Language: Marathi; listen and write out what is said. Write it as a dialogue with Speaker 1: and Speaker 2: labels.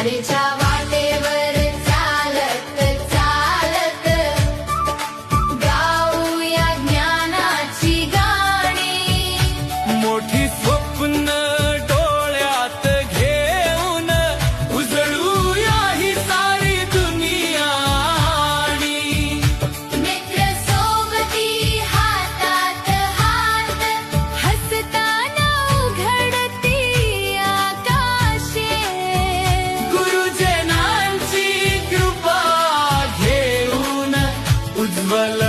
Speaker 1: वारीच्या वाटेवर चालत चालत गाऊया ज्ञानाची गाणी।
Speaker 2: मोठी स्वप्न डोळ्यात घेऊन उजळूया ही सारी दुनिया।
Speaker 1: मित्र सोबती हातात हात हसताना उघडती आकाशे।
Speaker 2: गुरुजनांची कृपा घेऊन उज्ज्वल